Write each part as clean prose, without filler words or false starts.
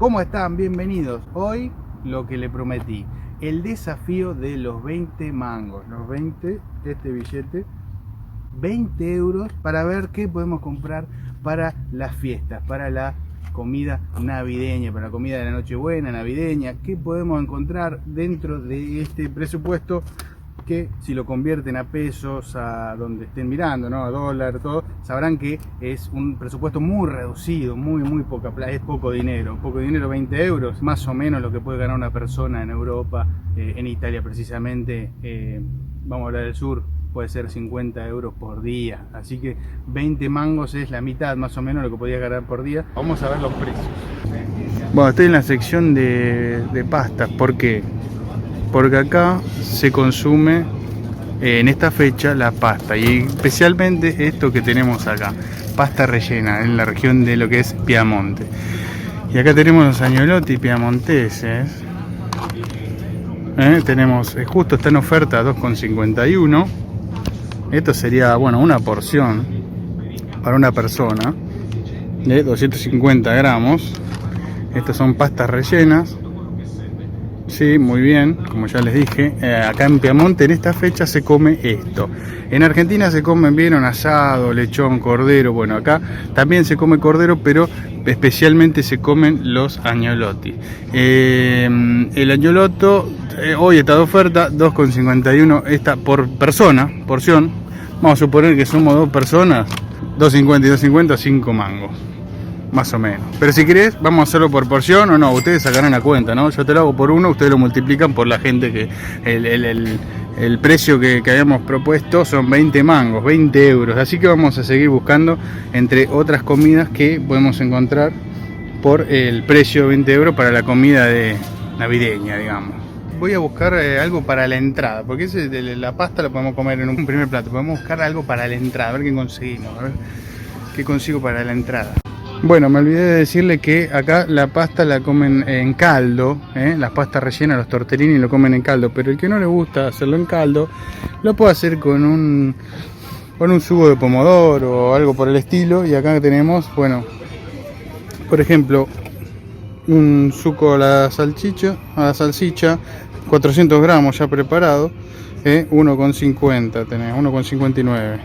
¿Cómo están? Bienvenidos. Hoy lo que le prometí, el desafío de los 20 mangos, los 20, este billete, 20 euros para ver qué podemos comprar para las fiestas, para la comida navideña, para la comida de la Nochebuena, navideña, qué podemos encontrar dentro de este presupuesto que si lo convierten a pesos, a donde estén mirando, ¿no? A dólar, todo, sabrán que es un presupuesto muy reducido, muy poca plata, es poco dinero, 20 euros, más o menos lo que puede ganar una persona en Europa, en Italia precisamente, vamos a hablar del sur, puede ser 50 euros por día, así que 20 mangos es la mitad más o menos lo que podía ganar por día. Vamos a ver los precios. Bueno, estoy en la sección de pastas. ¿Por qué? Porque acá se consume en esta fecha la pasta, y especialmente esto que tenemos acá, pasta rellena, en la región de lo que es Piamonte. Y acá tenemos los agnolotti piamonteses. Tenemos, justo está en oferta, 2,51. Esto sería, bueno, una porción para una persona de 250 gramos. Estas son pastas rellenas. Sí, muy bien, como ya les dije, acá en Piamonte en esta fecha se come esto. En Argentina se comen bien un asado, lechón, cordero. Bueno, acá también se come cordero, pero especialmente se comen los agnolotti. El agnoloto hoy está de oferta, 2,51 esta por persona, porción. Vamos a suponer que somos dos personas, 2,50 y 2,50, 5 mangos. Más o menos. Pero si querés, vamos a hacerlo por porción o no, ustedes sacarán la cuenta, ¿no? Yo te lo hago por uno, ustedes lo multiplican por la gente que... El precio que habíamos propuesto son 20 mangos, 20 euros. Así que vamos a seguir buscando entre otras comidas que podemos encontrar por el precio de 20 euros para la comida de navideña, digamos. Voy a buscar algo para la entrada, porque la pasta la podemos comer en un primer plato. Podemos buscar algo para la entrada, a ver qué conseguimos, a ver qué consigo para la entrada. Bueno, me olvidé de decirle que acá la pasta la comen en caldo, las pastas rellenas, los tortellini lo comen en caldo, pero el que no le gusta hacerlo en caldo, lo puede hacer con un jugo de pomodoro o algo por el estilo. Y acá tenemos, bueno, por ejemplo, un suco a la salchicha, 400 gramos ya preparado, 1,50 tenés, 1,59.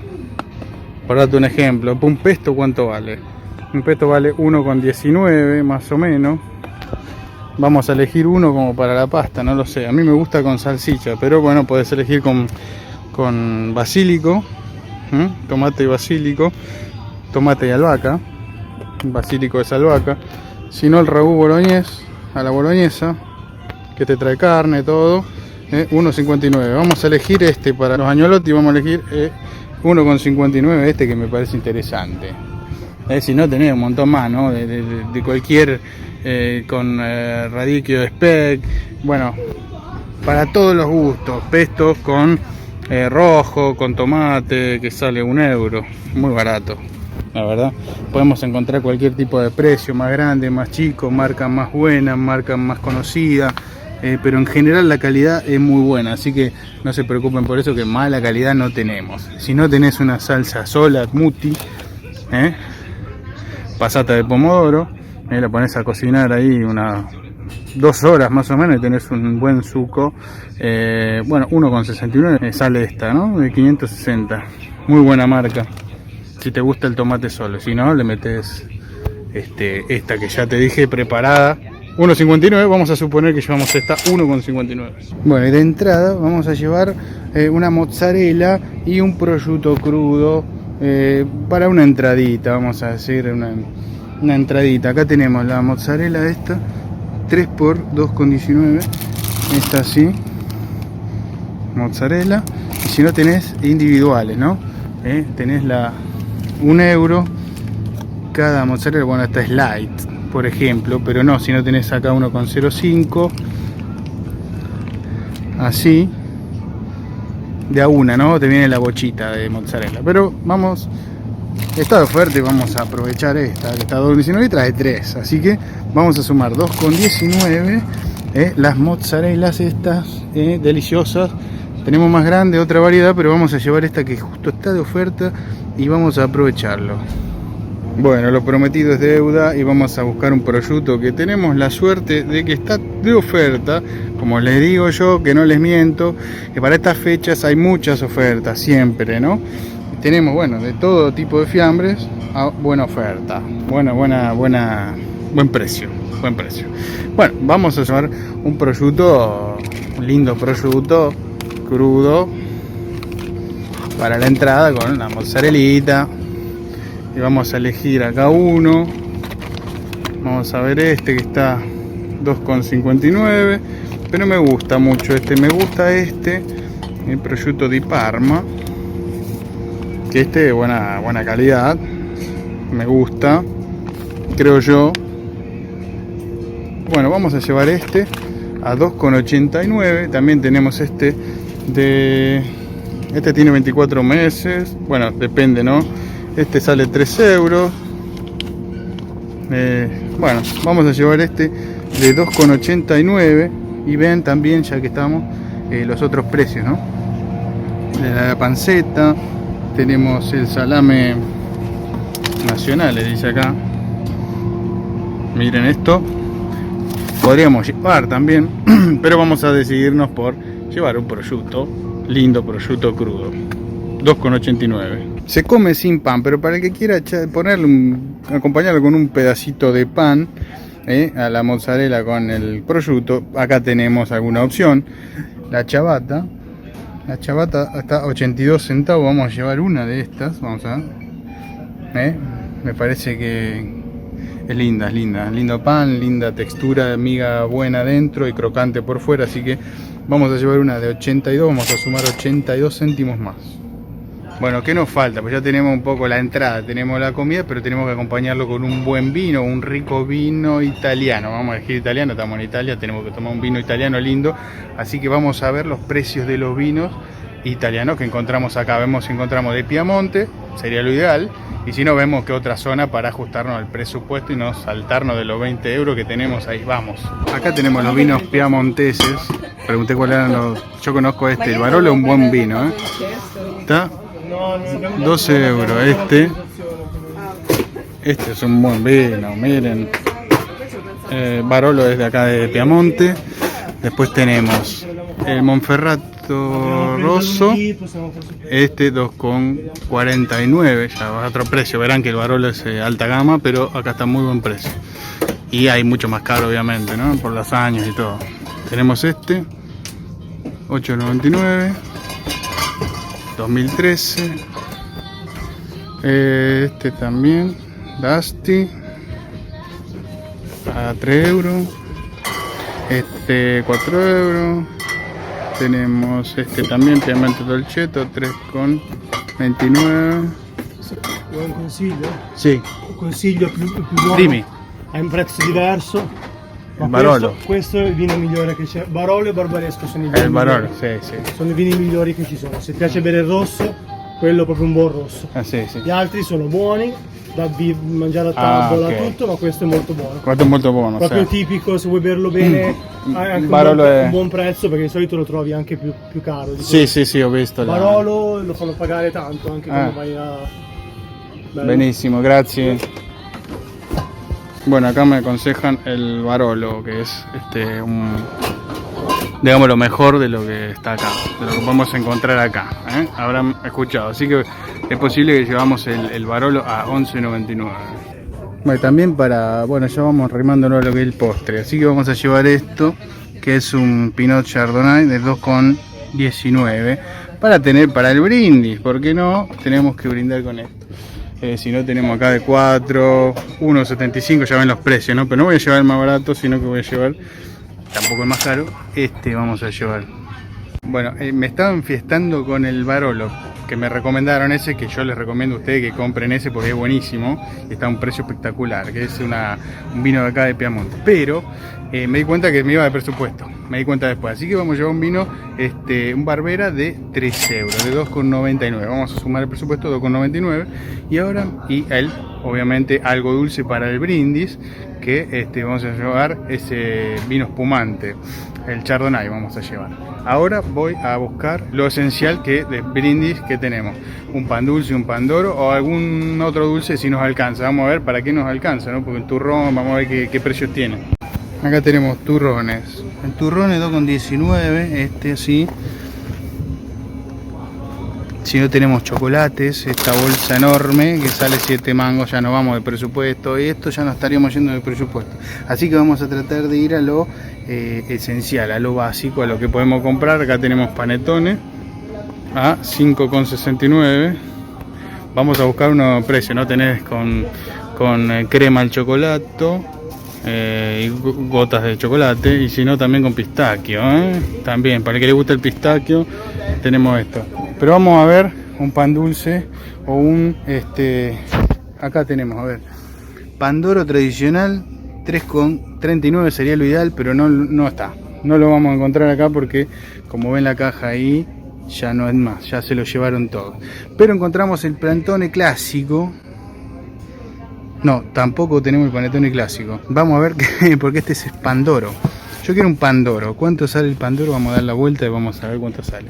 Por darte un ejemplo, un pesto, ¿cuánto vale? Un pesto vale 1,19 más o menos. Vamos a elegir uno como para la pasta, no lo sé. A mí me gusta con salchicha, pero bueno, puedes elegir con basílico, tomate y basílico, tomate y albahaca, basílico es albahaca. Si no, el ragú boloñés, a la boloñesa, que te trae carne, todo, 1,59. Vamos a elegir este para los agnolotti, vamos a elegir 1,59, este que me parece interesante. Si no, tenés un montón más, ¿no? De cualquier, con radicchio de speck, bueno, para todos los gustos. Pestos con rojo, con tomate, que sale 1 euro, muy barato, la verdad. Podemos encontrar cualquier tipo de precio, más grande, más chico, marcas más buenas, marcas más conocidas, pero en general la calidad es muy buena, así que no se preocupen por eso, que mala calidad no tenemos. Si no tenés una salsa sola, muti, pasata de pomodoro, la pones a cocinar ahí unas 2 horas más o menos y tenés un buen suco. Bueno, 1,69 sale esta, ¿no? De 560, muy buena marca si te gusta el tomate solo. Si no, le metes esta que ya te dije preparada, 1,59. Vamos a suponer que llevamos esta 1,59. Bueno, y de entrada vamos a llevar una mozzarella y un prosciutto crudo, para una entradita, vamos a decir una entradita. Acá tenemos la mozzarella esta, 3 por 2,19, esta así, mozzarella. Y si no, tenés individuales, ¿no? Tenés la 1 euro cada mozzarella. Bueno, esta es light, por ejemplo, pero no, si no tenés acá 1,05, así de a una, ¿no? Te viene la bochita de mozzarella. Pero vamos, está de oferta y vamos a aprovechar esta, que está 2,19 y trae 3. Así que vamos a sumar 2,19, las mozzarellas estas, deliciosas. Tenemos más grande, otra variedad, pero vamos a llevar esta que justo está de oferta y vamos a aprovecharlo. Bueno, lo prometido es deuda y vamos a buscar un prosciutto que tenemos la suerte de que está de oferta. Como les digo yo, que no les miento, que para estas fechas hay muchas ofertas, siempre, ¿no? Tenemos, bueno, de todo tipo de fiambres a buena oferta, buen precio. Bueno, vamos a llevar un prosciutto, un lindo prosciutto crudo para la entrada con la mozzarellita. Y vamos a elegir acá uno. Vamos a ver este que está 2,59, pero me gusta mucho este, el prosciutto di Parma, que este de buena calidad, me gusta, creo yo. Bueno, vamos a llevar este a 2,89. También tenemos este tiene 24 meses, bueno, depende, ¿no? Este sale 3 euros. Bueno, vamos a llevar este de 2,89. Y ven también, ya que estamos, los otros precios, ¿no? De la panceta, tenemos el salame nacional, le dice acá. Miren esto. Podríamos llevar también, pero vamos a decidirnos por llevar un prosciutto, lindo prosciutto crudo. 2,89. Se come sin pan, pero para el que quiera acompañarlo con un pedacito de pan, a la mozzarella con el prosciutto, acá tenemos alguna opción. La ciabatta está a 82 centavos, vamos a llevar una de estas, vamos a ver. Me parece que es linda, lindo pan, linda textura, miga buena dentro y crocante por fuera, así que vamos a llevar una de 82, vamos a sumar 82 céntimos más. Bueno, ¿qué nos falta? Pues ya tenemos un poco la entrada, tenemos la comida, pero tenemos que acompañarlo con un buen vino, un rico vino italiano. Vamos a elegir italiano, estamos en Italia, tenemos que tomar un vino italiano lindo. Así que vamos a ver los precios de los vinos italianos que encontramos acá. Vemos si encontramos de Piamonte, sería lo ideal. Y si no, vemos que otra zona para ajustarnos al presupuesto y no saltarnos de los 20 euros que tenemos ahí. Vamos. Acá tenemos los vinos piamonteses. Pregunté cuáles eran los... Yo conozco este, el Barolo es un buen vino, Está 12 euros este es un buen vino, miren. Barolo es de acá de Piamonte. Después tenemos el Monferrato Rosso, este 2,49, ya va a otro precio. Verán que el Barolo es alta gama, pero acá está muy buen precio. Y hay mucho más caro, obviamente, ¿no? Por los años y todo. Tenemos este 8,99, 2013. Este también, Dusty, a 3 euros. Este 4 euros. Tenemos este también, Piemonte Dolcetto, 3,29. Vuoi un consiglio? Sì. Un consiglio più buono. Dimmi. È un prezzo diverso. Ma Barolo. questo è il vino migliore che c'è. Barolo e Barbaresco sono i vini Il Barolo, migliori. sì. Sono i vini migliori che ci sono. Se ti piace bere il rosso, quello è proprio un buon rosso. Ah, sì. Gli altri sono buoni, da mangiare a tavola, ok. tutto, ma questo è molto buono. Questo è molto buono. Proprio Sì. tipico, se vuoi berlo bene, hai anche Barolo è... un buon prezzo, perché di solito lo trovi anche più caro. Di Sì, ho visto. Barolo lo fanno pagare tanto anche quando vai a... Bello. Buenísimo, gracias. Bueno, acá me aconsejan el Barolo, que es digamos lo mejor de lo que está acá, de lo que podemos encontrar acá, habrán escuchado, así que es posible que llevamos el Barolo a 11,99. Bueno, también ya vamos rimándonos a lo que es el postre, así que vamos a llevar esto, que es un Pinot Chardonnay de 2,19, para tener para el brindis, porque no tenemos que brindar con esto. Si no, tenemos acá de 4, 1,75, ya ven los precios, ¿no? Pero no voy a llevar el más barato, sino que voy a llevar, tampoco el más caro, vamos a llevar. Bueno, me estaba enfiestando con el Barolo, que me recomendaron ese, que yo les recomiendo a ustedes que compren ese porque es buenísimo y está a un precio espectacular, que es un vino de acá de Piamonte. Pero me di cuenta que me iba de presupuesto, me di cuenta después, así que vamos a llevar un vino, un Barbera de 3 euros, de 2,99, vamos a sumar el presupuesto, 2,99, y él, obviamente, algo dulce para el brindis, que vamos a llevar ese vino espumante, el Chardonnay vamos a llevar. Ahora voy a buscar lo esencial de brindis que tenemos, un pan dulce, un pandoro o algún otro dulce si nos alcanza. Vamos a ver para qué nos alcanza, ¿no? Porque el turrón, vamos a ver qué precios tiene. Acá tenemos turrones, el turrón es 2,19, así. Si no, tenemos chocolates, esta bolsa enorme que sale 7 mangos, ya no vamos de presupuesto, y esto ya no estaríamos yendo de presupuesto. Así que vamos a tratar de ir a lo esencial, a lo básico, a lo que podemos comprar. Acá tenemos panetones a 5,69. Vamos a buscar unos precios, ¿no? Tenés con crema al chocolate, y gotas de chocolate, y si no también con pistaquio, también, para el que le gusta el pistaquio, tenemos esto. Pero vamos a ver un pan dulce o un acá tenemos, a ver, pandoro tradicional 3,39 sería lo ideal, pero no está, no lo vamos a encontrar acá porque como ven la caja ahí ya no es más, ya se lo llevaron todo. Pero encontramos el Pantone clásico. No, tampoco tenemos el Panetone clásico. Vamos a ver porque este es Pandoro. Yo quiero un Pandoro. ¿Cuánto sale el Pandoro? Vamos a dar la vuelta y vamos a ver cuánto sale.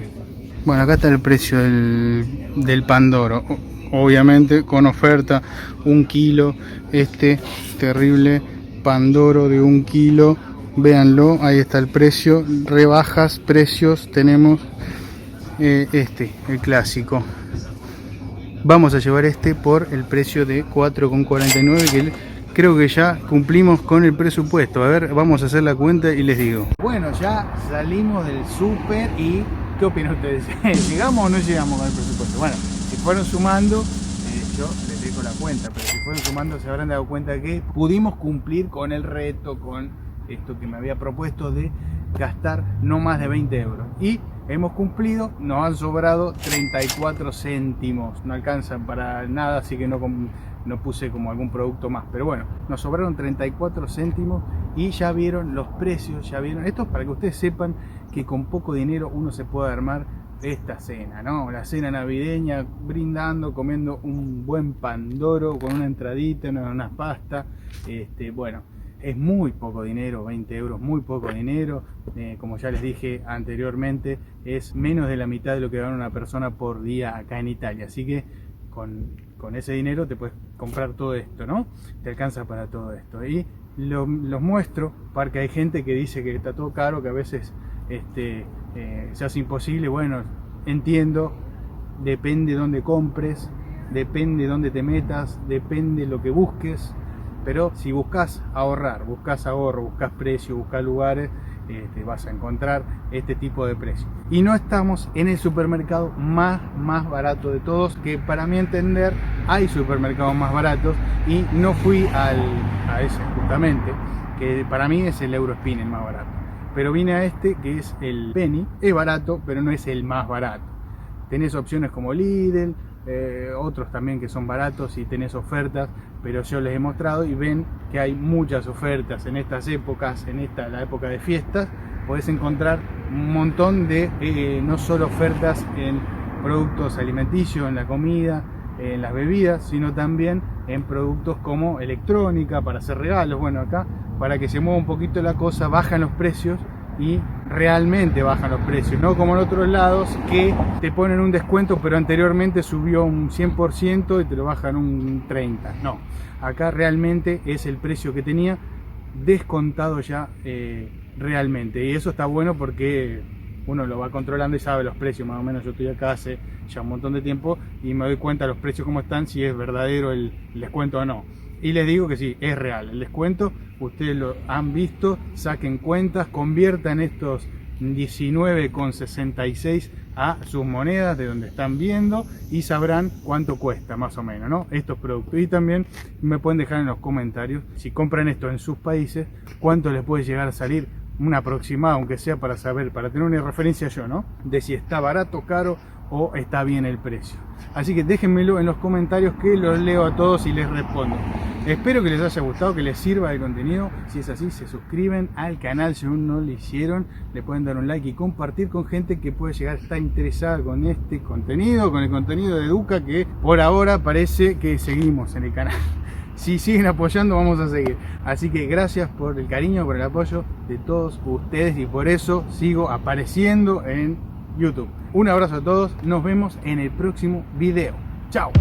Bueno, acá está el precio del Pandoro. Obviamente con oferta, 1 kilo. Este terrible Pandoro de 1 kilo. Véanlo, ahí está el precio. Rebajas, precios. Tenemos el clásico. Vamos a llevar por el precio de 4,49, que creo que ya cumplimos con el presupuesto. A ver, vamos a hacer la cuenta y les digo. Bueno, ya salimos del súper y ¿qué opinan ustedes? ¿Llegamos o no llegamos con el presupuesto? Bueno, si fueron sumando, yo les dejo la cuenta, pero si fueron sumando se habrán dado cuenta que pudimos cumplir con el reto, con esto que me había propuesto de gastar no más de 20 euros. Y hemos cumplido, nos han sobrado 34 céntimos, no alcanzan para nada, así que no puse como algún producto más, pero bueno, nos sobraron 34 céntimos y ya vieron los precios, ya vieron, esto es para que ustedes sepan que con poco dinero uno se puede armar esta cena, ¿no? La cena navideña, brindando, comiendo un buen pandoro con una entradita, una pasta, bueno, es muy poco dinero, 20 euros, muy poco dinero. Como ya les dije anteriormente, es menos de la mitad de lo que gana una persona por día acá en Italia. Así que con ese dinero te puedes comprar todo esto, ¿no? Te alcanza para todo esto. Y los muestro porque hay gente que dice que está todo caro, que a veces se hace imposible. Bueno, entiendo, depende de dónde compres, depende de dónde te metas, depende de lo que busques. Pero si buscas ahorrar, buscas ahorro, buscas precio, buscas lugares, vas a encontrar este tipo de precios. Y no estamos en el supermercado más barato de todos, que para mi entender hay supermercados más baratos y no fui a ese justamente, que para mí es el Eurospin el más barato. Pero vine a que es el Penny, es barato, pero no es el más barato. Tenés opciones como Lidl, otros también que son baratos y tenés ofertas, pero yo les he mostrado y ven que hay muchas ofertas en estas épocas, la época de fiestas. Podés encontrar un montón de no solo ofertas en productos alimenticios, en la comida, en las bebidas, sino también en productos como electrónica para hacer regalos. Bueno, acá para que se mueva un poquito la cosa bajan los precios y realmente bajan los precios, no como en otros lados que te ponen un descuento pero anteriormente subió un 100% y te lo bajan un 30%. No, acá realmente es el precio que tenía descontado ya realmente, y eso está bueno porque uno lo va controlando y sabe los precios más o menos. Yo estoy acá hace ya un montón de tiempo y me doy cuenta de los precios como están, si es verdadero el descuento o no. Y les digo que sí, es real el descuento, ustedes lo han visto, saquen cuentas, conviertan estos 19,66 a sus monedas de donde están viendo y sabrán cuánto cuesta más o menos, ¿no? Estos productos. Y también me pueden dejar en los comentarios, si compran esto en sus países, cuánto les puede llegar a salir, un aproximado, aunque sea para saber, para tener una referencia yo, ¿no? De si está barato, caro o está bien el precio. Así que déjenmelo en los comentarios que los leo a todos y les respondo. Espero que les haya gustado, que les sirva el contenido. Si es así, se suscriben al canal si aún no lo hicieron. Le pueden dar un like y compartir con gente que puede llegar a estar interesada con este contenido, con el contenido de Educa, que por ahora parece que seguimos en el canal. si siguen apoyando vamos a seguir. Así que gracias por el cariño, por el apoyo de todos ustedes y por eso sigo apareciendo en YouTube. Un abrazo a todos, nos vemos en el próximo video. Chao.